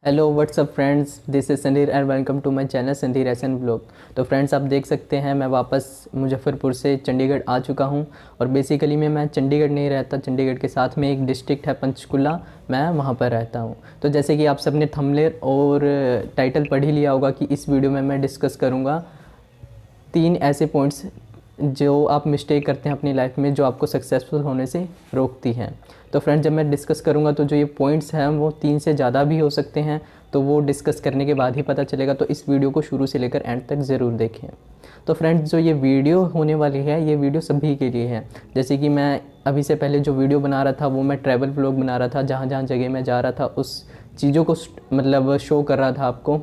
Hello whatsapp friends, this is Sandhir and welcome to my channel Sandhir एसन blog. तो friends, आप देख सकते हैं मैं वापस मुजफ्फरपुर से चंडीगढ़ आ चुका हूं। और बेसिकली मैं चंडीगढ़ नहीं रहता, चंडीगढ़ के साथ में एक डिस्ट्रिक्ट है पंचकुला, मैं वहां पर रहता हूं। तो जैसे कि आप सबने थंबनेल और टाइटल पढ़ ही लिया होगा कि इस वीडियो में मैं डिस्कस करूँगा 3 ऐसे पॉइंट्स जो आप मिस्टेक करते हैं अपनी लाइफ में, जो आपको सक्सेसफुल होने से रोकती हैं। तो फ्रेंड्स, जब मैं डिस्कस करूँगा तो जो ये पॉइंट्स हैं वो 3 से ज़्यादा भी हो सकते हैं, तो वो डिस्कस करने के बाद ही पता चलेगा। तो इस वीडियो को शुरू से लेकर एंड तक ज़रूर देखें। तो फ्रेंड्स, जो ये वीडियो होने वाली है, ये वीडियो सभी के लिए है। जैसे कि मैं अभी से पहले जो वीडियो बना रहा था वो मैं ट्रैवल व्लॉग बना रहा था, जहाँ जहाँ जगह मैं जा रहा था उस चीज़ों को मतलब शो कर रहा था आपको,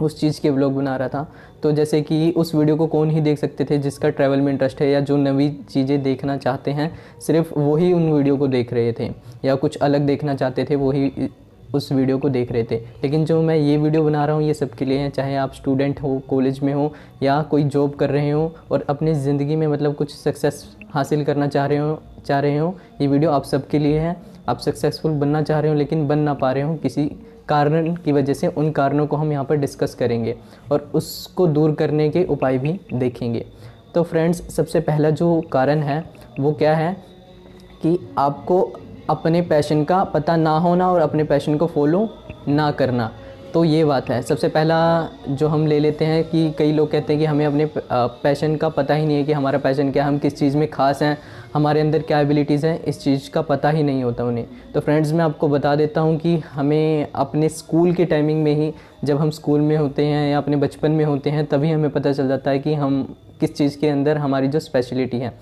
उस चीज़ के व्लॉग बना रहा था। तो जैसे कि उस वीडियो को कौन ही देख सकते थे जिसका ट्रैवल में इंटरेस्ट है, या जो नई चीज़ें देखना चाहते हैं सिर्फ वही उन वीडियो को देख रहे थे, या कुछ अलग देखना चाहते थे वही उस वीडियो को देख रहे थे। लेकिन जो मैं ये वीडियो बना रहा हूँ ये सबके लिए है, चाहे आप स्टूडेंट हो, कॉलेज में हो, या कोई जॉब कर रहे हो और अपनी ज़िंदगी में मतलब कुछ सक्सेस हासिल करना चाह रहे हो। ये वीडियो आप सबके लिए है। आप सक्सेसफुल बनना चाह रहे हो लेकिन बन ना पा रहे हो किसी कारण की वजह से, उन कारणों को हम यहाँ पर डिस्कस करेंगे और उसको दूर करने के उपाय भी देखेंगे। तो फ्रेंड्स, सबसे पहला जो कारण है वो क्या है कि आपको अपने पैशन का पता ना होना और अपने पैशन को फॉलो ना करना। तो ये बात है। सबसे पहला जो हम ले लेते हैं कि कई लोग कहते हैं कि हमें अपने पैशन का पता ही नहीं है कि हमारा पैशन क्या है, हम किस चीज़ में ख़ास हैं, हमारे अंदर क्या एबिलिटीज़ हैं, इस चीज़ का पता ही नहीं होता उन्हें। तो फ्रेंड्स, मैं आपको बता देता हूँ कि हमें अपने स्कूल के टाइमिंग में ही, जब हम स्कूल में होते हैं या अपने बचपन में होते हैं, तभी हमें पता चल जाता है कि हम किस चीज़ के अंदर हमारी जो स्पेशलिटी है।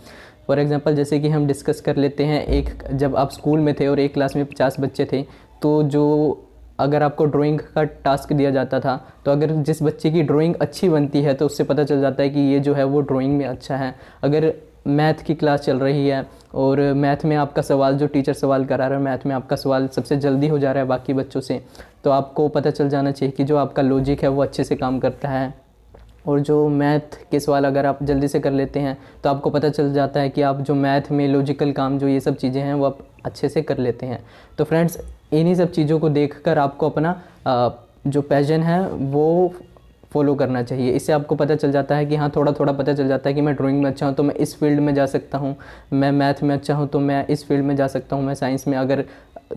फॉर एग्ज़ाम्पल, जैसे कि हम डिस्कस कर लेते हैं, जब आप स्कूल में थे और एक क्लास में 50 बच्चे थे, तो जो अगर आपको ड्राइंग का टास्क दिया जाता था, तो अगर जिस बच्चे की ड्राइंग अच्छी बनती है तो उससे पता चल जाता है कि ये जो है वो ड्राइंग में अच्छा है। अगर मैथ की क्लास चल रही है और मैथ में आपका सवाल, जो टीचर सवाल करा रहा है, मैथ में आपका सवाल सबसे जल्दी हो जा रहा है बाकी बच्चों से, तो आपको पता चल जाना चाहिए कि जो आपका लॉजिक है वो अच्छे से काम करता है। और जो मैथ के सवाल अगर आप जल्दी से कर लेते हैं तो आपको पता चल जाता है कि आप जो मैथ में लॉजिकल काम, जो ये सब चीज़ें हैं, वो आप अच्छे से कर लेते हैं। तो फ्रेंड्स, इन्हीं सब चीज़ों को देखकर आपको अपना जो पैशन है वो फॉलो करना चाहिए। इससे आपको पता चल जाता है कि हाँ, थोड़ा थोड़ा पता चल जाता है कि मैं ड्राइंग में अच्छा हूँ तो मैं इस फील्ड में जा सकता हूँ, मैं मैथ में अच्छा हूँ तो मैं इस फील्ड में जा सकता हूँ, मैं साइंस में अगर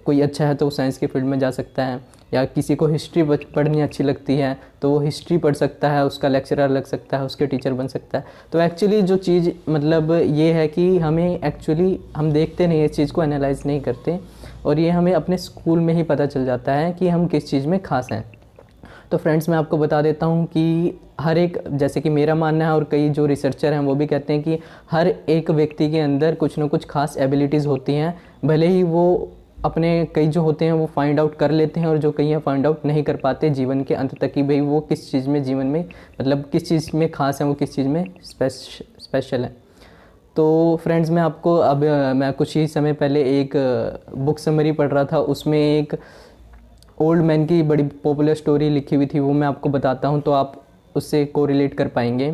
कोई अच्छा है तो वो साइंस की फील्ड में जा सकता है, या किसी को हिस्ट्री पढ़नी अच्छी लगती है तो वो हिस्ट्री पढ़ सकता है, उसका लेक्चरर लग सकता है, उसके टीचर बन सकता है। तो एक्चुअली जो चीज़ मतलब ये है कि हमें एक्चुअली हम देखते नहीं, इस चीज़ को एनालाइज नहीं करते, और ये हमें अपने स्कूल में ही पता चल जाता है कि हम किस चीज़ में खास हैं। तो फ्रेंड्स, मैं आपको बता देता हूँ कि हर एक, जैसे कि मेरा मानना है और कई जो रिसर्चर हैं वो भी कहते हैं कि हर एक व्यक्ति के अंदर कुछ ना कुछ खास एबिलिटीज़ होती हैं। भले ही वो अपने कई जो होते हैं वो फाइंड आउट कर लेते हैं, और जो कई हैं फाइंड आउट नहीं कर पाते जीवन के अंत तक, कि भाई वो किस चीज़ में जीवन में मतलब किस चीज़ में खास है, वो किस चीज़ में स्पेशल है। तो फ्रेंड्स, मैं आपको अब मैं कुछ ही समय पहले एक बुक समरी पढ़ रहा था, उसमें एक ओल्ड मैन की बड़ी पॉपुलर स्टोरी लिखी हुई थी, वो मैं आपको बताता हूँ तो आप उससे कोरिलेट कर पाएंगे।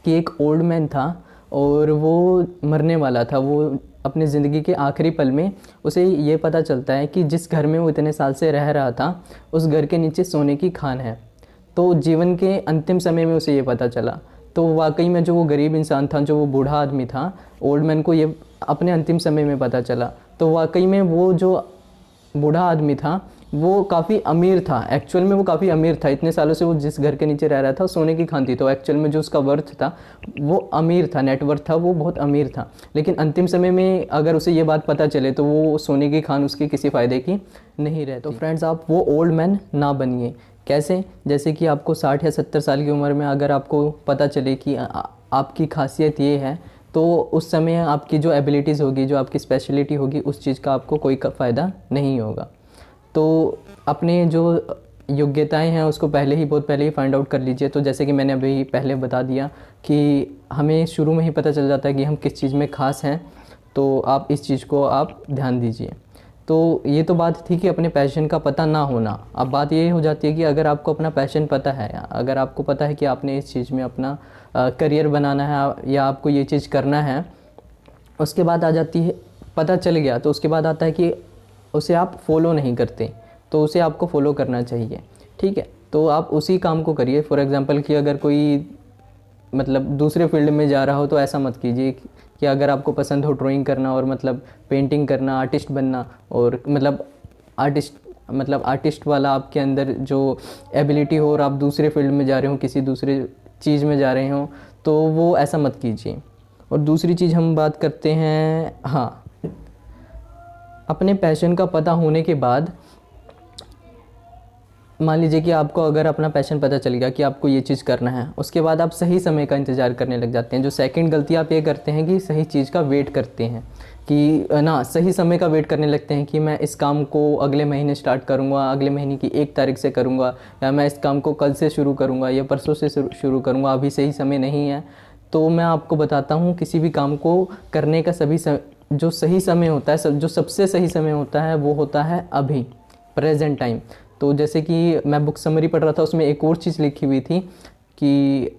कि एक ओल्ड मैन था और वो मरने वाला था। वो अपनी ज़िंदगी के आखिरी पल में उसे ये पता चलता है कि जिस घर में वो इतने साल से रह रहा था उस घर के नीचे सोने की खान है। तो जीवन के अंतिम समय में उसे ये पता चला। तो वाकई में जो वो गरीब इंसान था, जो वो बूढ़ा आदमी था, ओल्ड मैन को ये अपने अंतिम समय में पता चला। तो वाकई में वो जो बूढ़ा आदमी था वो काफ़ी अमीर था। एक्चुअल में वो काफ़ी अमीर था, इतने सालों से वो जिस घर के नीचे रह रहा था सोने की खान थी, तो एक्चुअल में जो उसका वर्थ था वो अमीर था, नेटवर्थ था, वो बहुत अमीर था। लेकिन अंतिम समय में अगर उसे ये बात पता चले तो वो सोने की खान उसकी किसी फ़ायदे की नहीं रहती। तो फ्रेंड्स, आप वो ओल्ड मैन ना बनिए। कैसे? जैसे कि आपको 60 या 70 साल की उम्र में अगर आपको पता चले कि आपकी खासियत ये है, तो उस समय आपकी जो एबिलिटीज़ होगी, जो आपकी स्पेशलिटी होगी, उस चीज़ का आपको कोई फ़ायदा नहीं होगा। तो अपने जो योग्यताएं हैं उसको बहुत पहले ही फाइंड आउट कर लीजिए। तो जैसे कि मैंने अभी पहले बता दिया कि हमें शुरू में ही पता चल जाता है कि हम किस चीज़ में ख़ास हैं, तो आप इस चीज़ को आप ध्यान दीजिए। तो ये तो बात थी कि अपने पैशन का पता ना होना। अब बात ये हो जाती है कि अगर आपको अपना पैशन पता है, अगर आपको पता है कि आपने इस चीज़ में अपना करियर बनाना है या आपको ये चीज़ करना है, उसके बाद आ जाती है, पता चल गया तो उसके बाद आता है कि उसे आप फॉलो नहीं करते। तो उसे आपको फॉलो करना चाहिए, ठीक है। तो आप उसी काम को करिए। फॉर एग्ज़ाम्पल कि अगर कोई मतलब दूसरे फील्ड में जा रहा हो तो ऐसा मत कीजिए कि अगर आपको पसंद हो ड्राइंग करना और मतलब पेंटिंग करना, आर्टिस्ट बनना, और मतलब आर्टिस्ट वाला आपके अंदर जो एबिलिटी हो और आप दूसरे फील्ड में जा रहे हो, किसी दूसरे चीज़ में जा रहे हो, तो वो ऐसा मत कीजिए। और दूसरी चीज़ हम बात करते हैं, हाँ, अपने पैशन का पता होने के बाद, मान लीजिए कि आपको अगर अपना पैशन पता चल गया कि आपको ये चीज़ करना है, उसके बाद आप सही समय का इंतज़ार करने लग जाते हैं। जो सेकंड गलती आप ये करते हैं कि सही चीज़ का वेट करते हैं, कि ना सही समय का वेट करने लगते हैं कि मैं इस काम को अगले महीने स्टार्ट करूँगा, अगले महीने की 1 तारीख से करूँगा, या मैं इस काम को कल से शुरू करूँगा या परसों से शुरू करूँगा, अभी सही समय नहीं है। तो मैं आपको बताता हूँ, किसी भी काम को करने का जो सही समय होता है, जो सबसे सही समय होता है, वो होता है अभी, प्रेजेंट टाइम। तो जैसे कि मैं बुक समरी पढ़ रहा था, उसमें एक और चीज़ लिखी हुई थी कि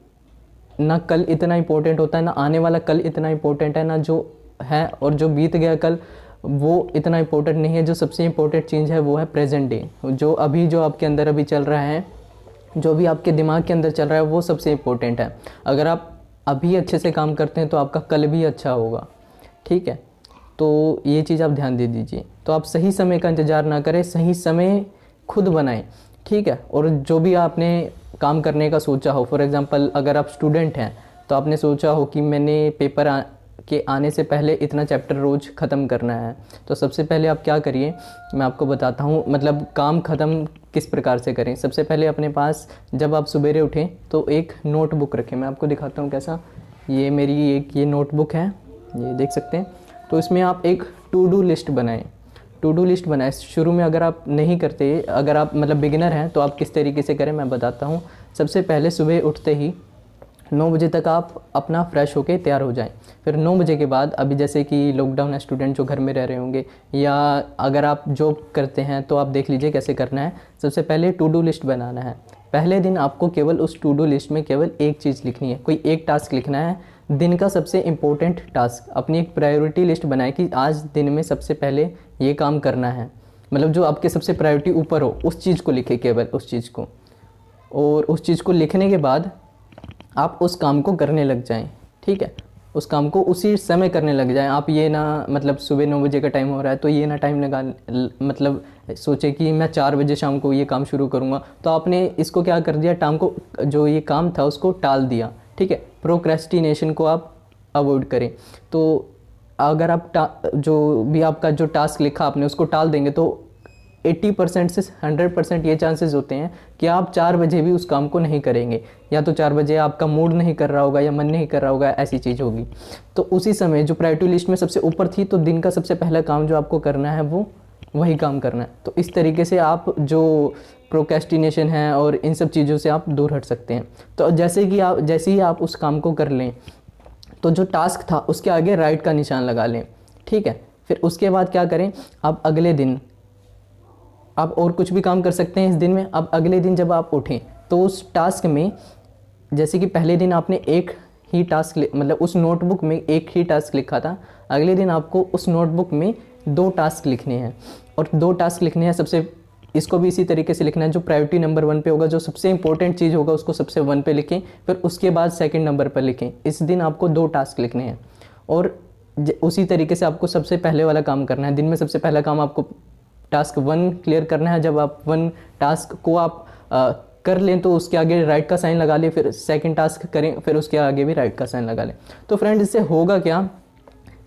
ना कल इतना इम्पोर्टेंट होता है, ना आने वाला कल इतना इम्पोर्टेंट है, ना जो है और जो बीत गया कल वो इतना इम्पोर्टेंट नहीं है। जो सबसे इम्पोर्टेंट चीज़ है वो है प्रेजेंट डे, जो अभी जो आपके अंदर अभी चल रहा है, जो भी आपके दिमाग के अंदर चल रहा है, वो सबसे इम्पोर्टेंट है। अगर आप अभी अच्छे से काम करते हैं तो आपका कल भी अच्छा होगा, ठीक है। तो ये चीज़ आप ध्यान दे दीजिए। तो आप सही समय का इंतज़ार ना करें, सही समय खुद बनाएं, ठीक है। और जो भी आपने काम करने का सोचा हो, फॉर एग्ज़ाम्पल अगर आप स्टूडेंट हैं तो आपने सोचा हो कि मैंने पेपर के आने से पहले इतना चैप्टर रोज़ ख़त्म करना है, तो सबसे पहले आप क्या करिए, मैं आपको बताता हूँ, मतलब काम ख़त्म किस प्रकार से करें। सबसे पहले अपने पास जब आप सवेरे उठें तो एक नोटबुक रखें। मैं आपको दिखाता हूँ कैसा, ये मेरी ये नोटबुक है, ये देख सकते हैं। तो इसमें आप एक टू डू लिस्ट बनाएं। शुरू में अगर आप नहीं करते, अगर आप मतलब बिगिनर हैं, तो आप किस तरीके से करें मैं बताता हूँ। सबसे पहले सुबह उठते ही 9 बजे तक आप अपना फ्रेश होके तैयार हो जाएं। फिर 9 बजे के बाद, अभी जैसे कि लॉकडाउन है, स्टूडेंट जो घर में रह रहे होंगे, या अगर आप जॉब करते हैं तो आप देख लीजिए कैसे करना है। सबसे पहले टू डू लिस्ट बनाना है। पहले दिन आपको केवल उस टू डू लिस्ट में केवल एक चीज़ लिखनी है, कोई एक टास्क लिखना है, दिन का सबसे इम्पोर्टेंट टास्क। अपनी एक प्रायोरिटी लिस्ट बनाए कि आज दिन में सबसे पहले ये काम करना है, मतलब जो आपके सबसे प्रायोरिटी ऊपर हो उस चीज़ को लिखे, केवल उस चीज़ को। और उस चीज़ को लिखने के बाद आप उस काम को करने लग जाएं, ठीक है। उस काम को उसी समय करने लग जाएं। आप ये ना मतलब सुबह 9 बजे का टाइम हो रहा है तो ये ना टाइम लगा मतलब सोचे कि मैं 4 बजे शाम को ये काम शुरू करूँगा, तो आपने इसको क्या कर दिया, टाइम को, जो ये काम था उसको टाल दिया, ठीक है। प्रोक्रेस्टिनेशन को आप अवॉइड करें। तो अगर आप जो भी आपका जो टास्क लिखा आपने उसको टाल देंगे तो 80% से 100% ये चांसेस होते हैं कि आप 4 बजे भी उस काम को नहीं करेंगे, या तो 4 बजे आपका मूड नहीं कर रहा होगा या मन नहीं कर रहा होगा, ऐसी चीज़ होगी। तो उसी समय जो प्रायोरिटी लिस्ट में सबसे ऊपर थी, तो दिन का सबसे पहला काम जो आपको करना है वो वही काम करना है। तो इस तरीके से आप जो प्रोक्रेस्टिनेशन है और इन सब चीज़ों से आप दूर हट सकते हैं। तो जैसे ही आप उस काम को कर लें, तो जो टास्क था उसके आगे राइट का निशान लगा लें, ठीक है। फिर उसके बाद क्या करें, आप अगले दिन आप और कुछ भी काम कर सकते हैं इस दिन में। अब अगले दिन जब आप उठें तो उस टास्क में, जैसे कि पहले दिन आपने एक ही टास्क मतलब उस नोटबुक में एक ही टास्क लिखा था, अगले दिन आपको उस नोटबुक में 2 टास्क लिखने हैं। और 2 टास्क लिखने हैं, इसको भी इसी तरीके से लिखना है। जो प्रायोरिटी नंबर 1 पे होगा, जो सबसे इंपॉर्टेंट चीज़ होगा उसको सबसे 1 पे लिखें, फिर उसके बाद सेकंड नंबर पर लिखें। इस दिन आपको 2 टास्क लिखने हैं। और उसी तरीके से आपको सबसे पहले वाला काम करना है। दिन में सबसे पहला काम आपको टास्क 1 क्लियर करना है। जब आप 1 टास्क को आप कर लें तो उसके आगे राइट का साइन लगा लें, फिर सेकंड टास्क करें, फिर उसके आगे भी राइट का साइन लगा लें। तो फ्रेंड, इससे होगा क्या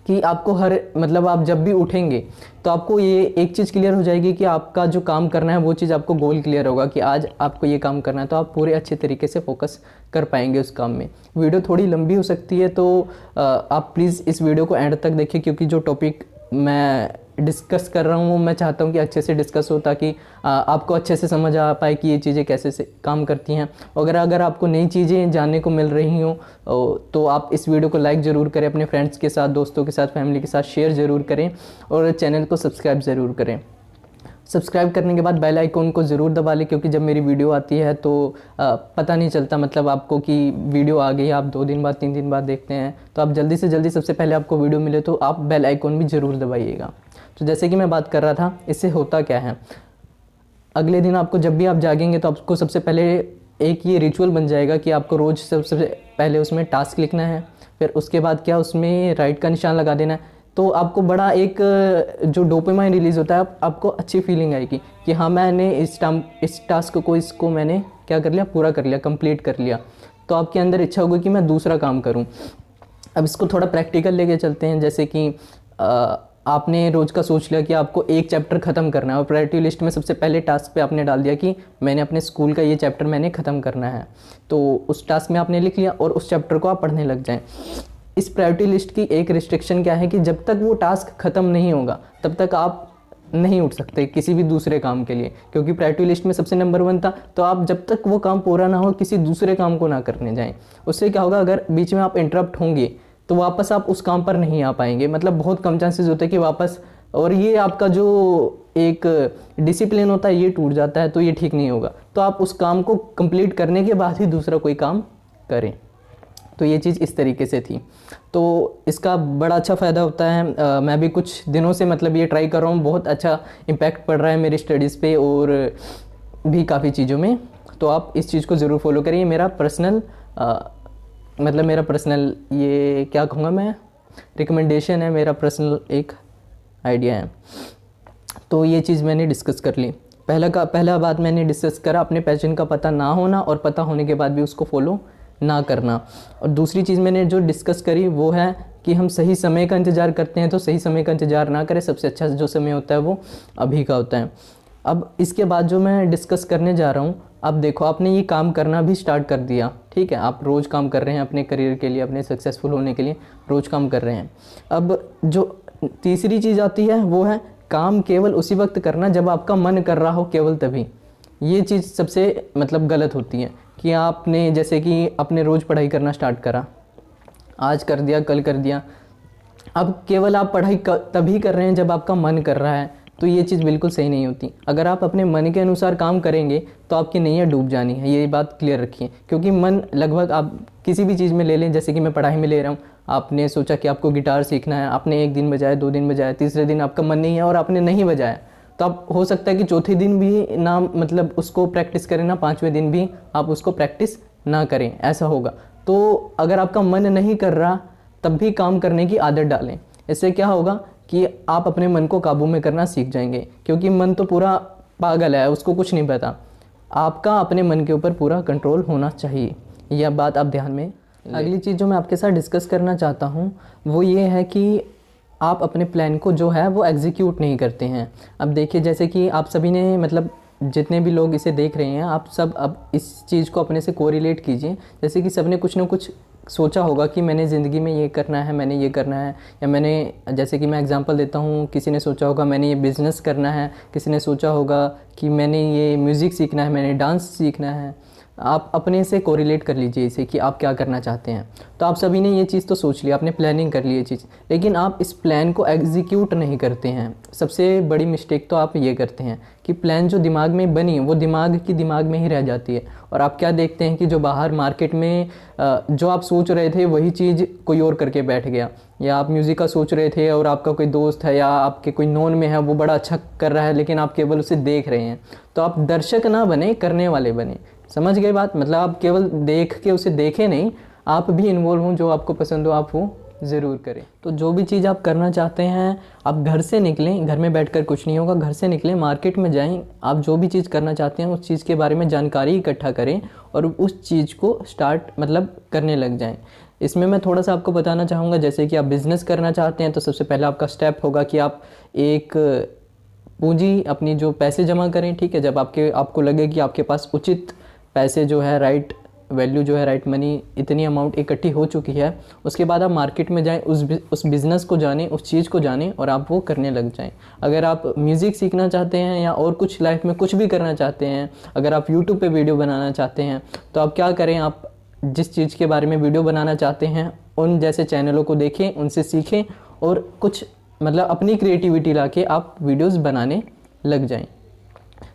कि आपको मतलब आप जब भी उठेंगे तो आपको ये एक चीज़ क्लियर हो जाएगी कि आपका जो काम करना है वो चीज़ आपको गोल क्लियर होगा कि आज आपको ये काम करना है, तो आप पूरे अच्छे तरीके से फोकस कर पाएंगे उस काम में। वीडियो थोड़ी लंबी हो सकती है, तो आप प्लीज़ इस वीडियो को एंड तक देखिए, क्योंकि जो टॉपिक मैं डिस्कस कर रहा हूँ मैं चाहता हूँ कि अच्छे से डिस्कस हो, ताकि आपको अच्छे से समझ आ पाए कि ये चीज़ें कैसे से काम करती हैं। अगर आपको नई चीज़ें जानने को मिल रही हो तो आप इस वीडियो को लाइक ज़रूर करें, अपने फ्रेंड्स के साथ, दोस्तों के साथ, फैमिली के साथ शेयर ज़रूर करें, और चैनल को सब्सक्राइब ज़रूर करें। सब्सक्राइब करने के बाद बेल आइकॉन को ज़रूर दबा लें, क्योंकि जब मेरी वीडियो आती है तो पता नहीं चलता, मतलब आपको कि वीडियो आ गई, आप 2 दिन बाद 3 दिन बाद देखते हैं, तो आप जल्दी से जल्दी सबसे पहले आपको वीडियो मिले तो आप बेल आइकॉन भी ज़रूर दबाइएगा। तो जैसे कि मैं बात कर रहा था, इससे होता क्या है, अगले दिन आपको जब भी आप जागेंगे तो आपको सबसे पहले एक ये रिचुअल बन जाएगा कि आपको रोज़ सबसे पहले उसमें टास्क लिखना है, फिर उसके बाद क्या उसमें राइट का निशान लगा देना है। तो आपको बड़ा एक जो डोपामाइन रिलीज़ होता है, आपको अच्छी फीलिंग आएगी कि हाँ मैंने इस टास्क को इसको मैंने क्या कर लिया, पूरा कर लिया, कंप्लीट कर लिया। तो आपके अंदर इच्छा होगी कि मैं दूसरा काम करूँ। अब इसको थोड़ा प्रैक्टिकल लेके चलते हैं। जैसे कि आपने रोज़ का सोच लिया कि आपको एक चैप्टर ख़त्म करना है और प्रायोरिटी लिस्ट में सबसे पहले टास्क पे आपने डाल दिया कि मैंने अपने स्कूल का ये चैप्टर मैंने ख़त्म करना है। तो उस टास्क में आपने लिख लिया और उस चैप्टर को आप पढ़ने लग जाएं। इस प्रायोरिटी लिस्ट की एक रिस्ट्रिक्शन क्या है कि जब तक वो टास्क ख़त्म नहीं होगा तब तक आप नहीं उठ सकते किसी भी दूसरे काम के लिए, क्योंकि प्रायोरिटी लिस्ट में सबसे नंबर 1 था। तो आप जब तक वो काम पूरा ना हो किसी दूसरे काम को ना करने जाएं। उससे क्या होगा, अगर बीच में आप इंटरप्ट होंगे तो वापस आप उस काम पर नहीं आ पाएंगे, मतलब बहुत कम चांसेस होते हैं कि वापस, और ये आपका जो एक डिसिप्लिन होता है ये टूट जाता है, तो ये ठीक नहीं होगा। तो आप उस काम को कंप्लीट करने के बाद ही दूसरा कोई काम करें। तो ये चीज़ इस तरीके से थी। तो इसका बड़ा अच्छा फ़ायदा होता है। मैं भी कुछ दिनों से मतलब ये ट्राई कर रहा हूँ, बहुत अच्छा इम्पैक्ट पड़ रहा है मेरी स्टडीज़ पे और भी काफ़ी चीज़ों में। तो आप इस चीज़ को ज़रूर फॉलो करिए। मेरा पर्सनल ये क्या कहूँगा मैं, रिकमेंडेशन है, मेरा पर्सनल एक आइडिया है। तो ये चीज़ मैंने डिस्कस कर ली। पहला बात मैंने डिस्कस करा अपने पैशन का पता ना होना और पता होने के बाद भी उसको फॉलो ना करना। और दूसरी चीज़ मैंने जो डिस्कस करी वो है कि हम सही समय का इंतज़ार करते हैं, तो सही समय का इंतज़ार ना करें। सबसे अच्छा जो समय होता है वो अभी का होता है। अब इसके बाद जो मैं डिस्कस करने जा रहा हूँ, अब देखो आपने ये काम करना भी स्टार्ट कर दिया, ठीक है, आप रोज़ काम कर रहे हैं अपने करियर के लिए, अपने सक्सेसफुल होने के लिए रोज़ काम कर रहे हैं। अब जो तीसरी चीज़ आती है वो है काम केवल उसी वक्त करना जब आपका मन कर रहा हो, केवल तभी। ये चीज़ सबसे मतलब गलत होती है कि आपने जैसे कि अपने रोज़ पढ़ाई करना स्टार्ट करा, आज कर दिया, कल कर दिया, अब केवल आप पढ़ाई तभी कर रहे हैं जब आपका मन कर रहा है, तो ये चीज़ बिल्कुल सही नहीं होती। अगर आप अपने मन के अनुसार काम करेंगे तो आपकी नैया डूब जानी है, ये बात क्लियर रखिए। क्योंकि मन लगभग आप किसी भी चीज़ में ले लें, जैसे कि मैं पढ़ाई में ले रहा हूँ, आपने सोचा कि आपको गिटार सीखना है, आपने 1 दिन बजाया, 2 दिन बजाया, तीसरे दिन आपका मन नहीं है और आपने नहीं बजाया, तो आप हो सकता है कि चौथे दिन भी ना मतलब उसको प्रैक्टिस करें, ना 5वें दिन भी आप उसको प्रैक्टिस ना करें, ऐसा होगा। तो अगर आपका मन नहीं कर रहा तब भी काम करने की आदत डालें। इससे क्या होगा कि आप अपने मन को काबू में करना सीख जाएंगे, क्योंकि मन तो पूरा पागल है, उसको कुछ नहीं पता। आपका अपने मन के ऊपर पूरा कंट्रोल होना चाहिए, यह बात आप ध्यान में। अगली चीज़ जो मैं आपके साथ डिस्कस करना चाहता हूँ वो ये है कि आप अपने प्लान को जो है वो एग्जीक्यूट नहीं करते हैं। अब देखिए, जैसे कि आप सभी ने मतलब जितने भी लोग इसे देख रहे हैं, आप सब अब इस चीज़ को अपने से कोरिलेट कीजिए। जैसे कि सब ने कुछ ना कुछ सोचा होगा कि मैंने ज़िंदगी में ये करना है, मैंने ये करना है, या मैंने, जैसे कि मैं एग्जांपल देता हूँ, किसी ने सोचा होगा मैंने ये बिज़नेस करना है, किसी ने सोचा होगा कि मैंने ये म्यूज़िक सीखना है, मैंने डांस सीखना है। आप अपने से कोरिलेट कर लीजिए इसे कि आप क्या करना चाहते हैं। तो आप सभी ने ये चीज़ तो सोच लिया, आपने प्लानिंग कर ली ये चीज़, लेकिन आप इस प्लान को एग्जीक्यूट नहीं करते हैं। सबसे बड़ी मिस्टेक तो आप ये करते हैं कि प्लान जो दिमाग में बनी वो दिमाग में ही रह जाती है, और आप क्या देखते हैं कि जो बाहर मार्केट में जो आप सोच रहे थे वही चीज़ कोई और करके बैठ गया। या आप म्यूज़िक का सोच रहे थे और आपका कोई दोस्त है या आपके कोई नोन में है वो बड़ा अच्छा कर रहा है, लेकिन आप केवल उसे देख रहे हैं। तो आप दर्शक ना बने, करने वाले बने। समझ गए बात? मतलब आप केवल देख के उसे देखें नहीं, आप भी इन्वॉल्व हों, जो आपको पसंद हो आप वो ज़रूर करें। तो जो भी चीज़ आप करना चाहते हैं, आप घर से निकलें, घर में बैठकर कुछ नहीं होगा, घर से निकलें, मार्केट में जाएं, आप जो भी चीज़ करना चाहते हैं उस चीज़ के बारे में जानकारी इकट्ठा करें और उस चीज़ को स्टार्ट मतलब करने लग जाएं। इसमें मैं थोड़ा सा आपको बताना चाहूँगा, जैसे कि आप बिज़नेस करना चाहते हैं तो सबसे पहला आपका स्टेप होगा कि आप एक पूंजी, अपनी जो पैसे जमा करें, ठीक है। जब आपको लगे कि आपके पास उचित पैसे जो है, राइट वैल्यू जो है, राइट मनी, इतनी अमाउंट इकट्ठी हो चुकी है, उसके बाद आप मार्केट में जाएं, उस बिज़नेस को जानें, उस चीज़ को जानें और आप वो करने लग जाएं। अगर आप म्यूज़िक सीखना चाहते हैं या और कुछ लाइफ में कुछ भी करना चाहते हैं, अगर आप यूट्यूब पे वीडियो बनाना चाहते हैं, तो आप क्या करें, आप जिस चीज़ के बारे में वीडियो बनाना चाहते हैं उन जैसे चैनलों को देखें, उनसे सीखें और कुछ मतलब अपनी क्रिएटिविटी ला के आप वीडियोज़ बनाने लग जाएँ।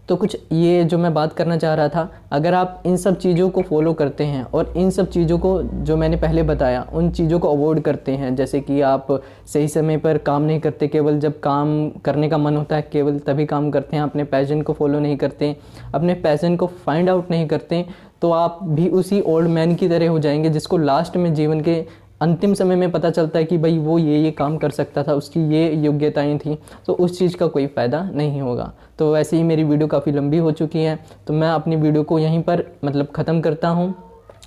तो कुछ ये जो मैं बात करना चाह रहा था, अगर आप इन सब चीज़ों को फॉलो करते हैं और इन सब चीज़ों को जो मैंने पहले बताया उन चीज़ों को अवॉइड करते हैं, जैसे कि आप सही समय पर काम नहीं करते, केवल जब काम करने का मन होता है केवल तभी काम करते हैं, अपने पैशन को फॉलो नहीं करते, अपने पैशन को फाइंड आउट नहीं करते, तो आप भी उसी ओल्ड मैन की तरह हो जाएंगे जिसको लास्ट में जीवन के अंतिम समय में पता चलता है कि भाई वो ये काम कर सकता था, उसकी ये योग्यताएं थी, तो उस चीज़ का कोई फ़ायदा नहीं होगा। तो वैसे ही मेरी वीडियो काफ़ी लंबी हो चुकी है, तो मैं अपनी वीडियो को यहीं पर मतलब ख़त्म करता हूँ।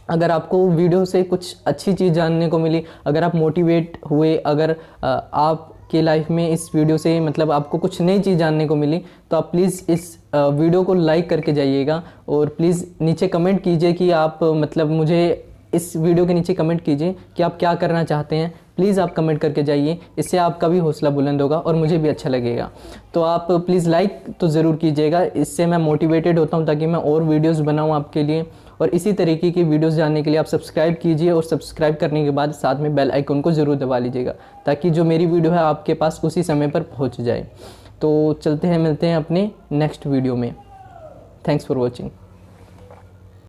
अगर आपको वीडियो से कुछ अच्छी चीज़ जानने को मिली, अगर आप मोटिवेट हुए, अगर आपके लाइफ में इस वीडियो से मतलब आपको कुछ नई चीज़ जानने को मिली, तो आप प्लीज़ इस वीडियो को लाइक करके जाइएगा और प्लीज़ नीचे कमेंट कीजिए कि आप मतलब मुझे इस वीडियो के नीचे कमेंट कीजिए कि आप क्या करना चाहते हैं। प्लीज़ आप कमेंट करके जाइए, इससे आपका भी हौसला बुलंद होगा और मुझे भी अच्छा लगेगा। तो आप प्लीज़ लाइक तो ज़रूर कीजिएगा, इससे मैं मोटिवेटेड होता हूँ ताकि मैं और वीडियोस बनाऊँ आपके लिए। और इसी तरीके की वीडियोस जानने के लिए आप सब्सक्राइब कीजिए और सब्सक्राइब करने के बाद साथ में बेल आइकन को ज़रूर दबा लीजिएगा ताकि जो मेरी वीडियो है आपके पास उसी समय पर पहुँच जाए। तो चलते हैं, मिलते हैं अपने नेक्स्ट वीडियो में। Thanks for watching.